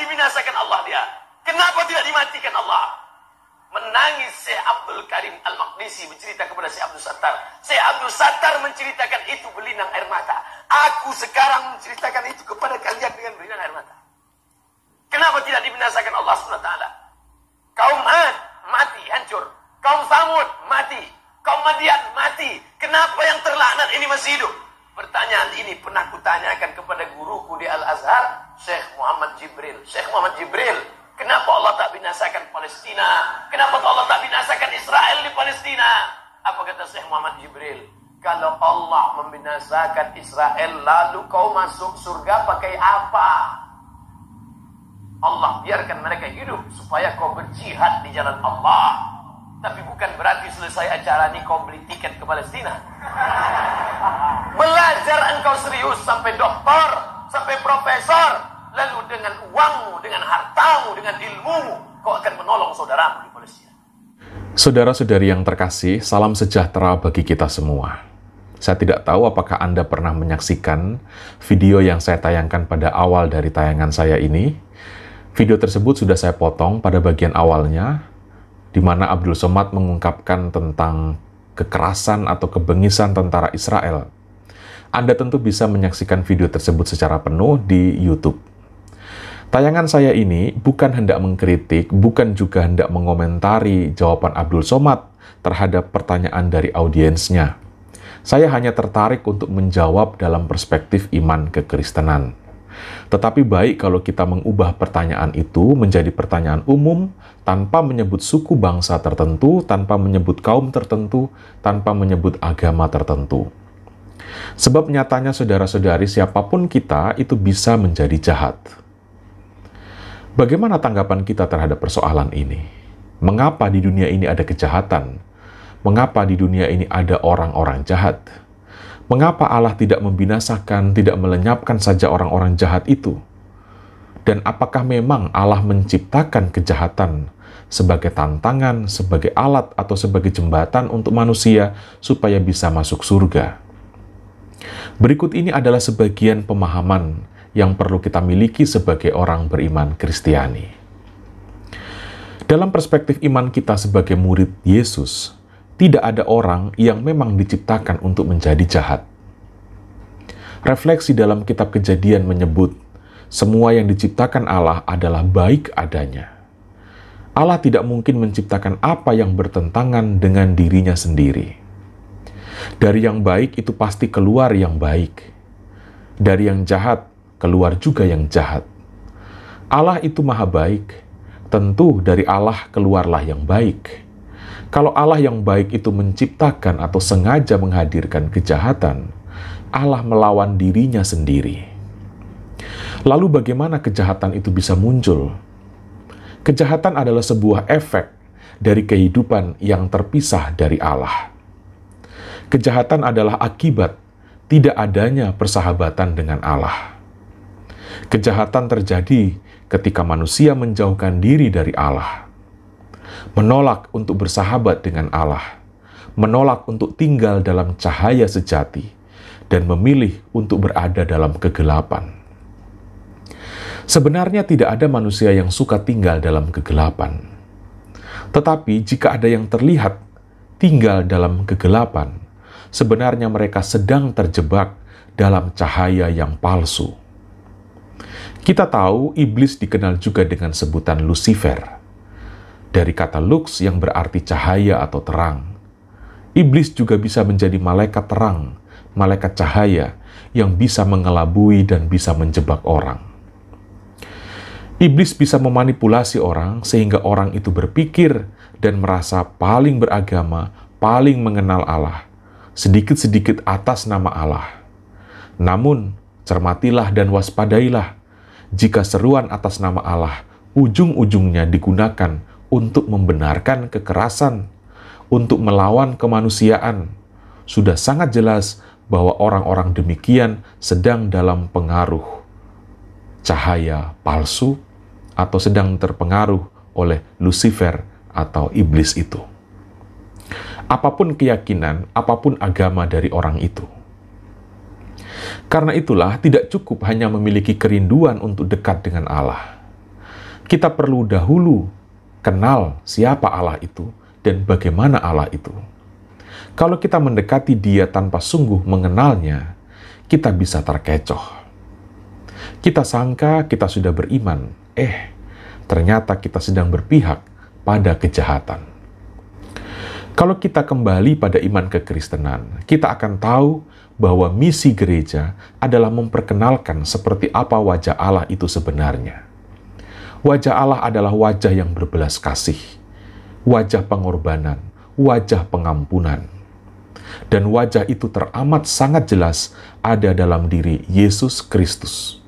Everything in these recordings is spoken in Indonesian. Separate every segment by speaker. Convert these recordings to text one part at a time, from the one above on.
Speaker 1: dibinasakan Allah dia? Kenapa tidak dimatikan Allah? Menangis Syekh Abdul Karim Al-Maqdisi bercerita kepada Syekh Abdul Sattar. Syekh Abdul Sattar menceritakan itu berlinang air mata. Aku sekarang menceritakan itu kepada kalian dengan berlinang air mata. Kenapa tidak dibinasakan Allah SWT? Kaum Ad mati, hancur. Kaum Samud mati. Kaum Madian mati. Kenapa yang terlaknat ini masih hidup? Pertanyaan ini pernah kutanyakan kepada guruku di Al-Azhar, Syekh Muhammad Jibril. Syekh Muhammad Jibril, kenapa Allah tak binasakan Palestina? Kenapa Allah tak binasakan Israel di Palestina? Apa kata Syekh Muhammad Jibril? Kalau Allah membinasakan Israel, lalu kau masuk surga pakai apa? Allah biarkan mereka hidup supaya kau berjihad di jalan Allah. Tapi bukan berarti selesai acara ini kau beli tiket ke Palestina. Belajar engkau serius sampai doktor, sampai profesor. Lalu dengan uangmu, dengan hartamu, dengan ilmumu, kau akan menolong saudaramu di Palestina.
Speaker 2: Saudara-saudari yang terkasih, salam sejahtera bagi kita semua. Saya tidak tahu apakah Anda pernah menyaksikan video yang saya tayangkan pada awal dari tayangan saya ini. Video tersebut sudah saya potong pada bagian awalnya, di mana Abdul Somad mengungkapkan tentang kekerasan atau kebengisan tentara Israel. Anda tentu bisa menyaksikan video tersebut secara penuh di YouTube. Tayangan saya ini bukan hendak mengkritik, bukan juga hendak mengomentari jawaban Abdul Somad terhadap pertanyaan dari audiensnya. Saya hanya tertarik untuk menjawab dalam perspektif iman kekristenan. Tetapi baik kalau kita mengubah pertanyaan itu menjadi pertanyaan umum, tanpa menyebut suku bangsa tertentu, tanpa menyebut kaum tertentu, tanpa menyebut agama tertentu. Sebab nyatanya saudara-saudari, siapapun kita itu bisa menjadi jahat. Bagaimana tanggapan kita terhadap persoalan ini? Mengapa di dunia ini ada kejahatan? Mengapa di dunia ini ada orang-orang jahat? Mengapa Allah tidak membinasakan, tidak melenyapkan saja orang-orang jahat itu? Dan apakah memang Allah menciptakan kejahatan sebagai tantangan, sebagai alat, atau sebagai jembatan untuk manusia supaya bisa masuk surga? Berikut ini adalah sebagian pemahaman yang perlu kita miliki sebagai orang beriman Kristiani. Dalam perspektif iman kita sebagai murid Yesus, tidak ada orang yang memang diciptakan untuk menjadi jahat. Refleksi dalam kitab Kejadian menyebut, semua yang diciptakan Allah adalah baik adanya. Allah tidak mungkin menciptakan apa yang bertentangan dengan dirinya sendiri. Dari yang baik itu pasti keluar yang baik. Dari yang jahat, keluar juga yang jahat. Allah itu maha baik, tentu dari Allah keluarlah yang baik. Kalau Allah yang baik itu menciptakan atau sengaja menghadirkan kejahatan, Allah melawan dirinya sendiri. Lalu bagaimana kejahatan itu bisa muncul? Kejahatan adalah sebuah efek dari kehidupan yang terpisah dari Allah. Kejahatan adalah akibat tidak adanya persahabatan dengan Allah. Kejahatan terjadi ketika manusia menjauhkan diri dari Allah, menolak untuk bersahabat dengan Allah, menolak untuk tinggal dalam cahaya sejati, dan memilih untuk berada dalam kegelapan. Sebenarnya tidak ada manusia yang suka tinggal dalam kegelapan. Tetapi jika ada yang terlihat tinggal dalam kegelapan, sebenarnya mereka sedang terjebak dalam cahaya yang palsu. Kita tahu iblis dikenal juga dengan sebutan Lucifer, dari kata lux yang berarti cahaya atau terang. Iblis juga bisa menjadi malaikat terang, malaikat cahaya yang bisa mengelabui dan bisa menjebak orang. Iblis bisa memanipulasi orang sehingga orang itu berpikir dan merasa paling beragama, paling mengenal Allah, sedikit-sedikit atas nama Allah. Namun, cermatilah dan waspadailah jika seruan atas nama Allah ujung-ujungnya digunakan untuk membenarkan kekerasan, untuk melawan kemanusiaan. Sudah sangat jelas bahwa orang-orang demikian sedang dalam pengaruh cahaya palsu atau sedang terpengaruh oleh Lucifer atau iblis itu. Apapun keyakinan, apapun agama dari orang itu. Karena itulah tidak cukup hanya memiliki kerinduan untuk dekat dengan Allah. Kita perlu dahulu kenal siapa Allah itu dan bagaimana Allah itu. Kalau kita mendekati Dia tanpa sungguh mengenalnya, kita bisa terkecoh. Kita sangka kita sudah beriman, ternyata kita sedang berpihak pada kejahatan. Kalau kita kembali pada iman kekristenan, kita akan tahu bahwa misi gereja adalah memperkenalkan seperti apa wajah Allah itu sebenarnya. Wajah Allah adalah wajah yang berbelas kasih, wajah pengorbanan, wajah pengampunan. Dan wajah itu teramat sangat jelas ada dalam diri Yesus Kristus.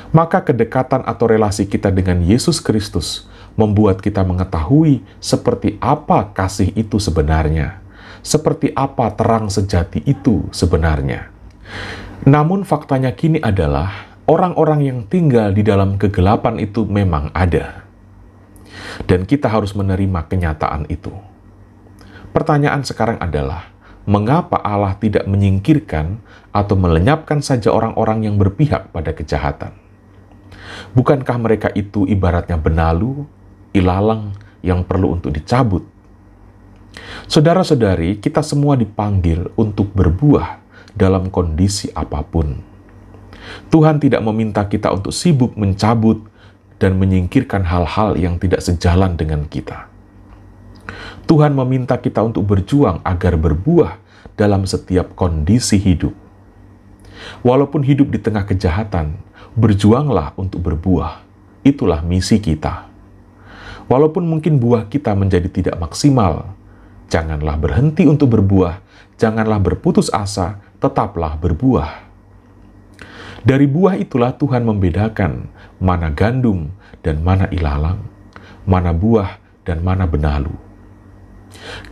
Speaker 2: Maka kedekatan atau relasi kita dengan Yesus Kristus membuat kita mengetahui seperti apa kasih itu sebenarnya, seperti apa terang sejati itu sebenarnya. Namun faktanya kini adalah orang-orang yang tinggal di dalam kegelapan itu memang ada. Dan kita harus menerima kenyataan itu. Pertanyaan sekarang adalah, mengapa Allah tidak menyingkirkan atau melenyapkan saja orang-orang yang berpihak pada kejahatan? Bukankah mereka itu ibaratnya benalu, ilalang yang perlu untuk dicabut? Saudara-saudari, kita semua dipanggil untuk berbuah dalam kondisi apapun. Tuhan tidak meminta kita untuk sibuk mencabut dan menyingkirkan hal-hal yang tidak sejalan dengan kita. Tuhan meminta kita untuk berjuang agar berbuah dalam setiap kondisi hidup. Walaupun hidup di tengah kejahatan, berjuanglah untuk berbuah. Itulah misi kita. Walaupun mungkin buah kita menjadi tidak maksimal, janganlah berhenti untuk berbuah, janganlah berputus asa, tetaplah berbuah. Dari buah itulah Tuhan membedakan mana gandum dan mana ilalang, mana buah dan mana benalu.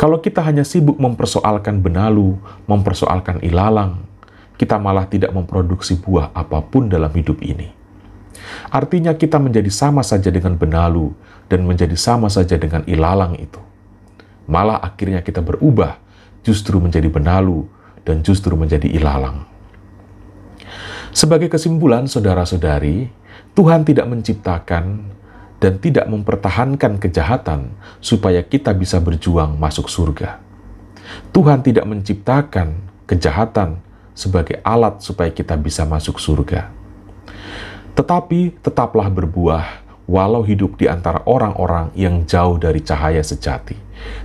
Speaker 2: Kalau kita hanya sibuk mempersoalkan benalu, mempersoalkan ilalang, kita malah tidak memproduksi buah apapun dalam hidup ini. Artinya kita menjadi sama saja dengan benalu dan menjadi sama saja dengan ilalang itu. Malah akhirnya kita berubah, justru menjadi benalu dan justru menjadi ilalang. Sebagai kesimpulan, saudara-saudari, Tuhan tidak menciptakan dan tidak mempertahankan kejahatan supaya kita bisa berjuang masuk surga. Tuhan tidak menciptakan kejahatan sebagai alat supaya kita bisa masuk surga. Tetapi tetaplah berbuah walau hidup di antara orang-orang yang jauh dari cahaya sejati.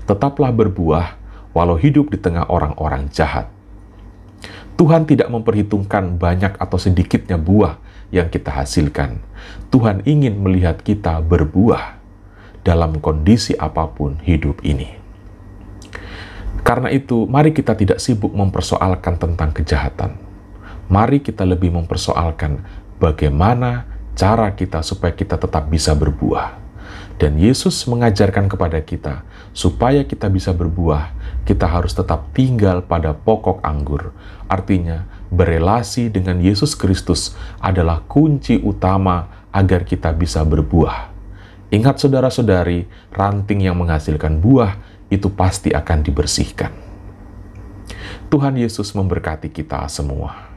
Speaker 2: Tetaplah berbuah walau hidup di tengah orang-orang jahat. Tuhan tidak memperhitungkan banyak atau sedikitnya buah yang kita hasilkan. Tuhan ingin melihat kita berbuah dalam kondisi apapun hidup ini. Karena itu, mari kita tidak sibuk mempersoalkan tentang kejahatan. Mari kita lebih mempersoalkan bagaimana cara kita supaya kita tetap bisa berbuah. Dan Yesus mengajarkan kepada kita, supaya kita bisa berbuah, kita harus tetap tinggal pada pokok anggur. Artinya, berelasi dengan Yesus Kristus adalah kunci utama agar kita bisa berbuah. Ingat saudara-saudari, ranting yang menghasilkan buah itu pasti akan dibersihkan. Tuhan Yesus memberkati kita semua.